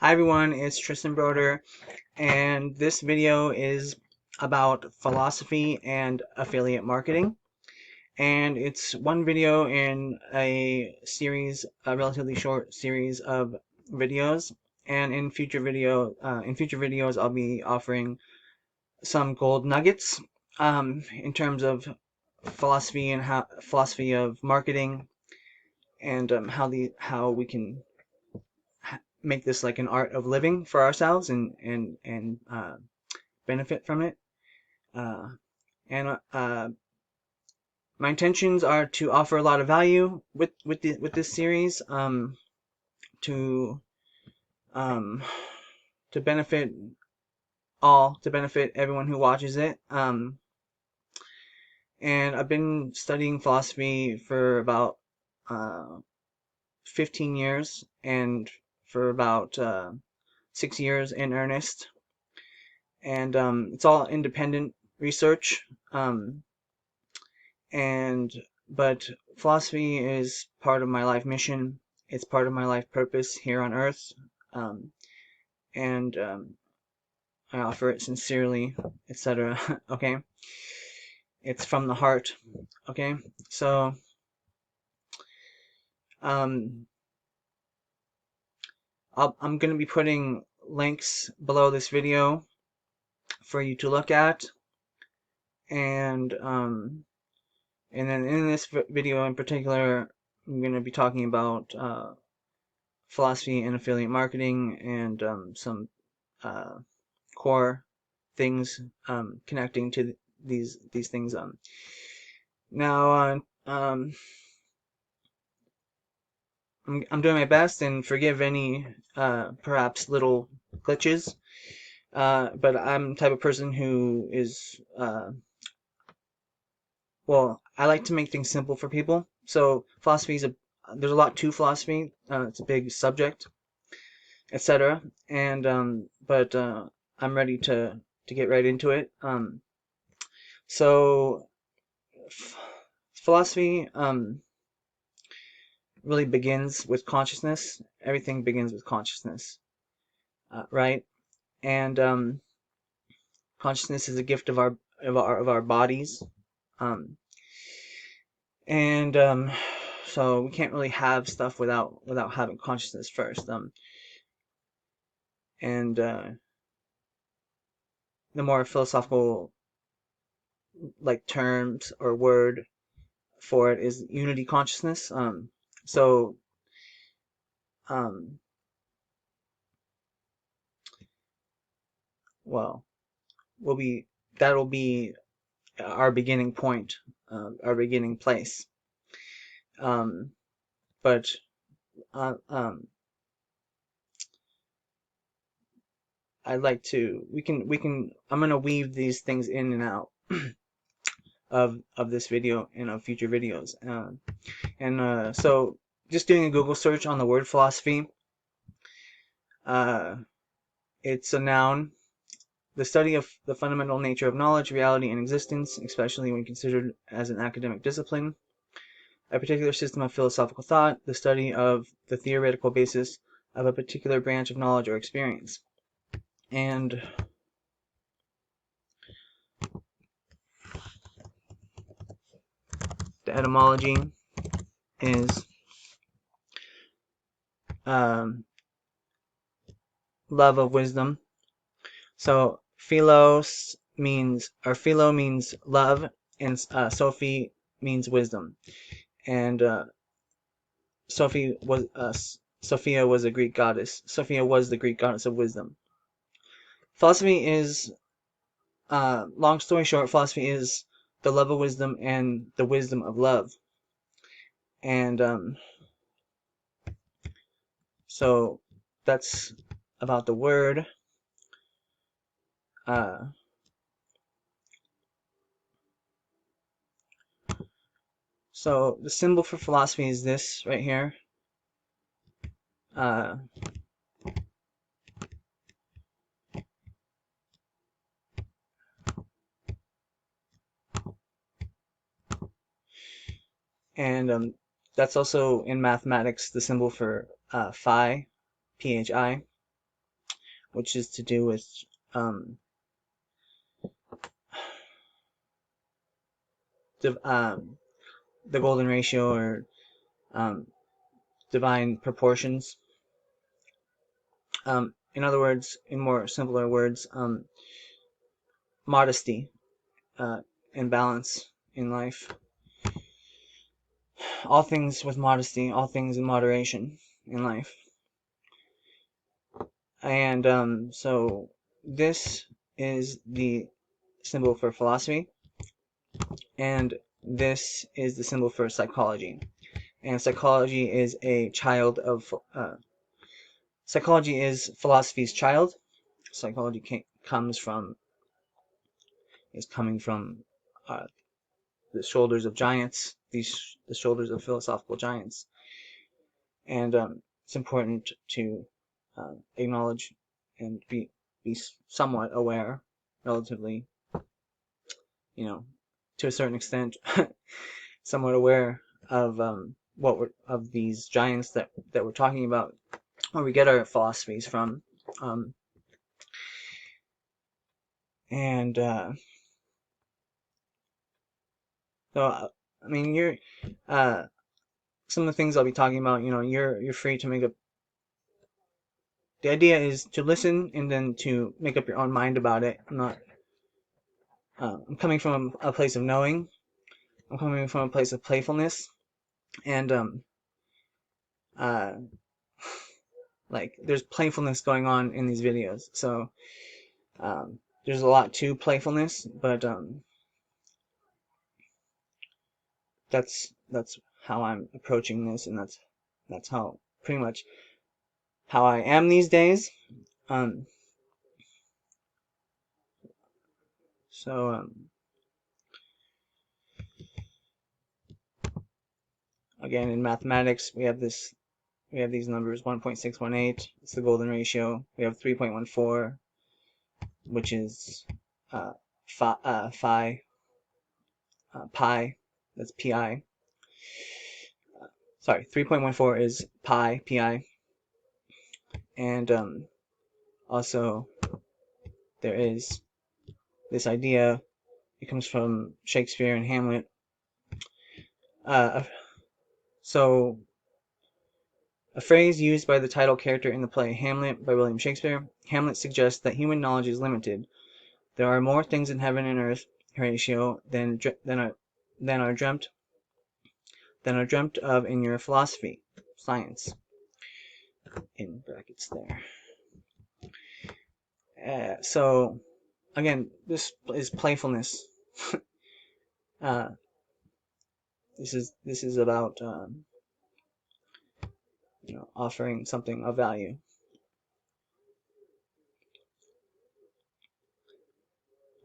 Hi everyone, it's Tristan Broder, and this video is about philosophy and affiliate marketing. And it's one video in a series, a relatively short series of videos. And in future videos, I'll be offering some gold nuggets in terms of philosophy and philosophy of marketing, and how we can make this like an art of living for ourselves and benefit from it. Uh, and my intentions are to offer a lot of value with this series, to um, to benefit to benefit everyone who watches it. And I've been studying philosophy for about uh, 15 years, and for about 6 years in earnest. And it's all independent research. And but philosophy is part of my life mission. It's part of my life purpose here on Earth, um, and I offer it sincerely, etc. Okay, it's from the heart. Okay, so um, I'm gonna be putting links below this video for you to look at, and then in this video in particular, I'm gonna be talking about philosophy and affiliate marketing, and some uh, core things connecting to these things. Now, I'm doing my best, and forgive any perhaps little glitches. But I'm the type of person who is well, I like to make things simple for people. So philosophy is there's a lot to philosophy. It's a big subject, etc. And but I'm ready to get right into it. So philosophy really begins with consciousness. Everything begins with consciousness, right? And consciousness is a gift of our bodies, um, and so we can't really have stuff without having consciousness first. And the more philosophical like terms or word for it is unity consciousness. So um, well, will be that'll be our beginning point, our beginning place. Um, but uh, um, I'd like to. We can. I'm gonna weave these things in and out of this video and of future videos. So just doing a Google search on the word philosophy. Uh, it's a noun. The study of the fundamental nature of knowledge, reality, and existence, especially when considered as an academic discipline. A particular system of philosophical thought, the study of the theoretical basis of a particular branch of knowledge or experience. And the etymology is um, love of wisdom. So philo means love, and Sophie means wisdom. And Sophie was Sophia was a Greek goddess. Sophia was the Greek goddess of wisdom. Philosophy is, long story short, philosophy is the love of wisdom and the wisdom of love. And so that's about the word. Uh, so the symbol for philosophy is this right here. Uh, and that's also in mathematics the symbol for phi, phi. which is to do with the golden ratio, or divine proportions. In other words, in more simpler words, modesty and balance in life. All things with modesty, all things in moderation in life. And so this is the symbol for philosophy, and this is the symbol for psychology. And psychology is a child of psychology is philosophy's child. Psychology is coming from the shoulders of giants, the shoulders of philosophical giants, and it's important to acknowledge and be somewhat aware, relatively, to a certain extent, somewhat aware of of these giants that we're talking about, where we get our philosophies from, and so I mean, you're some of the things I'll be talking about. You're free to make up. The idea is to listen and then to make up your own mind about it. I'm coming from a place of knowing. I'm coming from a place of playfulness, and like there's playfulness going on in these videos. So there's a lot to playfulness, but that's how I'm approaching this, and that's how pretty much how I am these days. So again, in mathematics, we have these numbers: 1.618. It's the golden ratio. We have 3.14, which is pi. That's pi. Sorry, 3.14 is pi. And also there is this idea. It comes from Shakespeare and Hamlet. So a phrase used by the title character in the play Hamlet by William Shakespeare. Hamlet suggests that human knowledge is limited. There are more things in heaven and earth, Horatio, than are dreamt of in your philosophy, science, in brackets there. So again, this is playfulness. This is about offering something of value.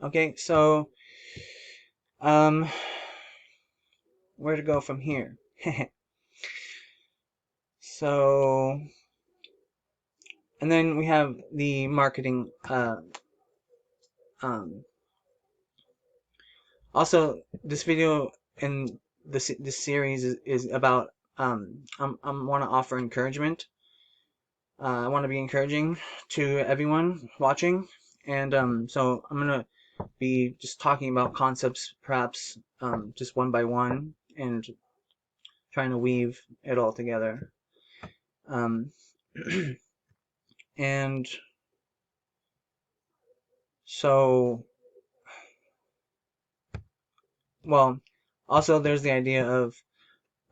Okay, so where to go from here? So, and then we have the marketing. Also, this video and this series is about I want to offer encouragement. I want to be encouraging to everyone watching, and so I'm gonna be just talking about concepts, perhaps just one by one, and trying to weave it all together. And so, well, also there's the idea of,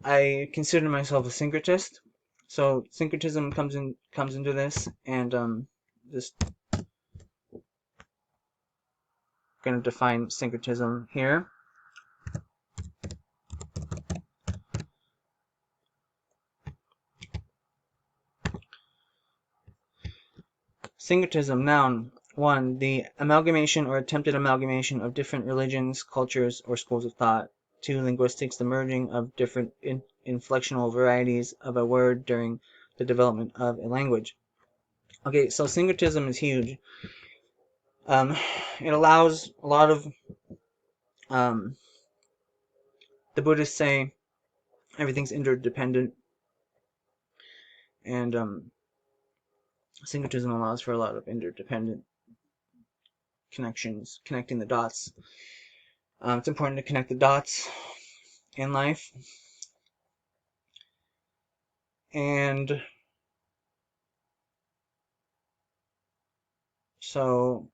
I consider myself a syncretist, so syncretism comes into this, and just going to define syncretism here. Syncretism, noun. 1. The amalgamation or attempted amalgamation of different religions, cultures, or schools of thought. 2. Linguistics, the merging of different inflectional varieties of a word during the development of a language. Okay, so syncretism is huge. It allows a lot of, the Buddhists say everything's interdependent, and Syncretism allows for a lot of interdependent connections, connecting the dots. It's important to connect the dots in life. And so,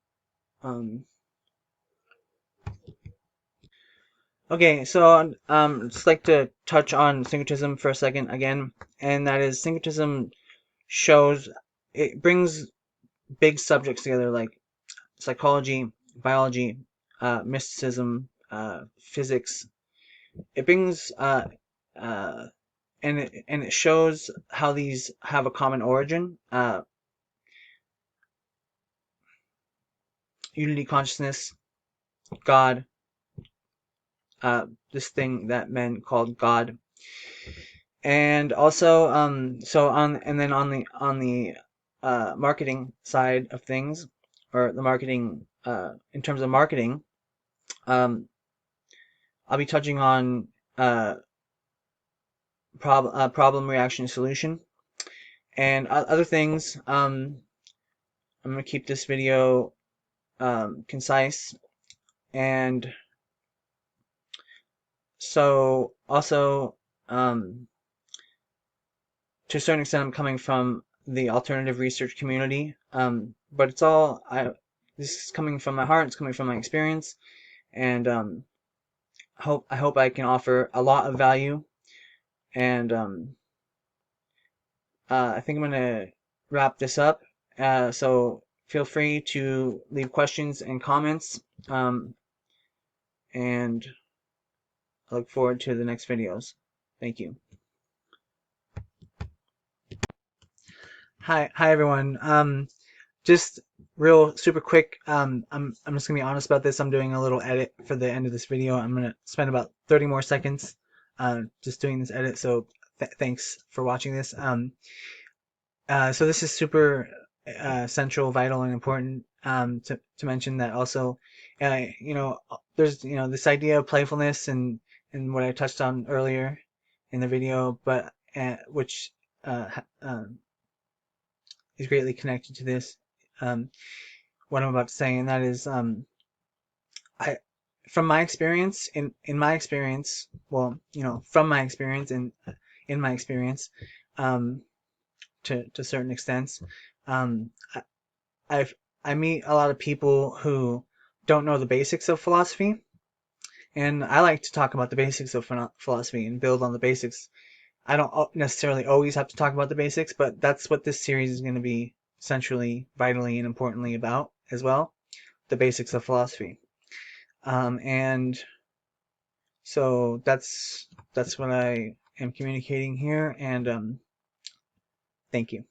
okay, so just like to touch on syncretism for a second again, and that is syncretism shows it brings big subjects together like psychology, biology, mysticism, physics. It brings and it shows how these have a common origin. Unity consciousness, God, this thing that men called God, and also so on, and then on the marketing side of things, or the marketing in terms of marketing, um, I'll be touching on problem, reaction, solution, and other things. I'm gonna keep this video concise, and so also to a certain extent I'm coming from the alternative research community, but it's all this is coming from my heart, it's coming from my experience, and I hope I can offer a lot of value, and I think I'm gonna wrap this up. So feel free to leave questions and comments, and I look forward to the next videos. Thank you. Hi everyone. Just real super quick. I'm just gonna be honest about this. I'm doing a little edit for the end of this video. I'm gonna spend about 30 more seconds, just doing this edit. So thanks for watching this. So this is super central, vital, and important to mention that also, there's this idea of playfulness and what I touched on earlier in the video, but which is greatly connected to this. What I'm about to say, and that is, I, from my experience, in my experience, well, from my experience and in my experience, um, to certain extents, um, I've I meet a lot of people who don't know the basics of philosophy, and I like to talk about the basics of philosophy and build on the basics. I don't necessarily always have to talk about the basics, but that's what this series is going to be centrally, vitally, and importantly about as well, the basics of philosophy. And so that's what I am communicating here, and thank you.